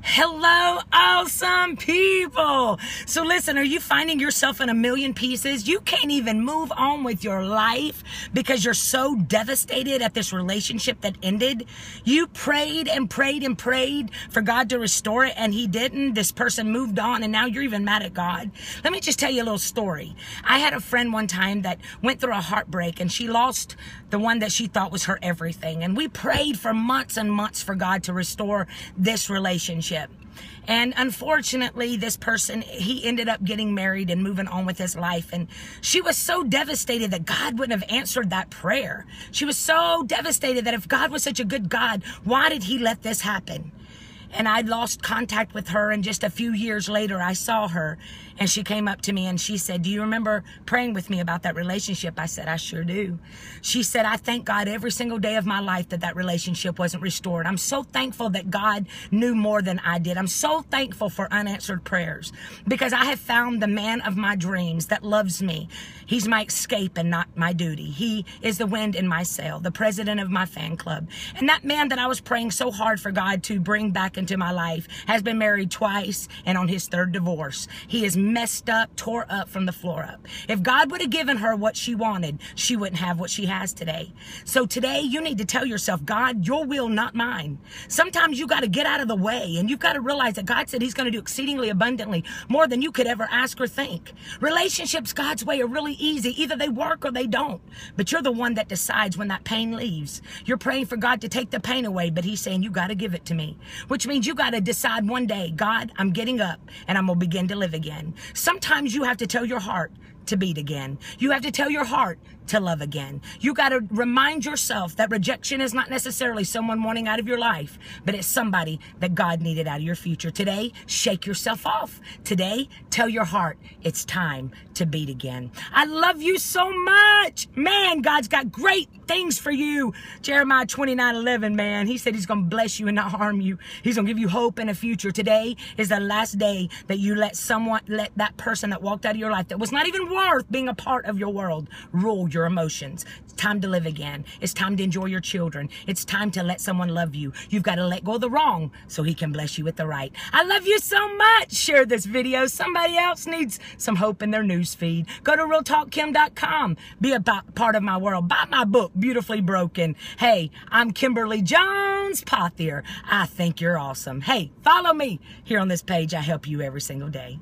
Hello, awesome people. So listen, are you finding yourself in a million pieces? You can't even move on with your life because you're so devastated at this relationship that ended. You prayed and prayed and prayed for God to restore it, and he didn't. This person moved on, and now you're even mad at God. Let me just tell you a little story. I had a friend one time that went through a heartbreak, and she lost the one that she thought was her everything. And we prayed for months and months for God to restore this relationship. And unfortunately, this person, he ended up getting married and moving on with his life. And she was so devastated that God wouldn't have answered that prayer. She was so devastated that if God was such a good God, why did he let this happen? And I lost contact with her, and just a few years later, I saw her, and she came up to me and she said, "Do you remember praying with me about that relationship?" I said, "I sure do." She said, "I thank God every single day of my life that that relationship wasn't restored. I'm so thankful that God knew more than I did. I'm so thankful for unanswered prayers because I have found the man of my dreams that loves me. He's my escape and not my duty. He is the wind in my sail, the president of my fan club. And that man that I was praying so hard for God to bring back into my life has been married twice and on his third divorce. He is messed up, tore up from the floor up. If God would have given her what she wanted, she wouldn't have what she has today. So today you need to tell yourself, God, your will, not mine. Sometimes you got to get out of the way, and you've got to realize that God said he's going to do exceedingly abundantly more than you could ever ask or think. Relationships God's way are really easy. Either they work or they don't. But you're the one that decides when that pain leaves. You're praying for God to take the pain away, but he's saying, you got to give it to me. Which means you got to decide one day, God, I'm getting up and I'm going to begin to live again. Sometimes you have to tell your heart to beat again. You have to tell your heart to love again. You got to remind yourself that rejection is not necessarily someone wanting out of your life, but it's somebody that God needed out of your future. Today, shake yourself off. Today, tell your heart it's time to beat again. I love you so much. Man, God's got great things for you. Jeremiah 29:11, man. He said he's going to bless you and not harm you. He's going to give you hope and a future. Today is the last day that you let that person that walked out of your life that was not even worth being a part of your world rule your emotions. It's time to live again. It's time to enjoy your children. It's time to let someone love you. You've got to let go of the wrong so he can bless you with the right. I love you so much. Share this video. Somebody else needs some hope in their news feed. Go to realtalkkim.com. Be a part of my world. Buy my book, Beautifully Broken. Hey, I'm Kimberly Jones Pothier. I think you're awesome. Hey, follow me here on this page. I help you every single day.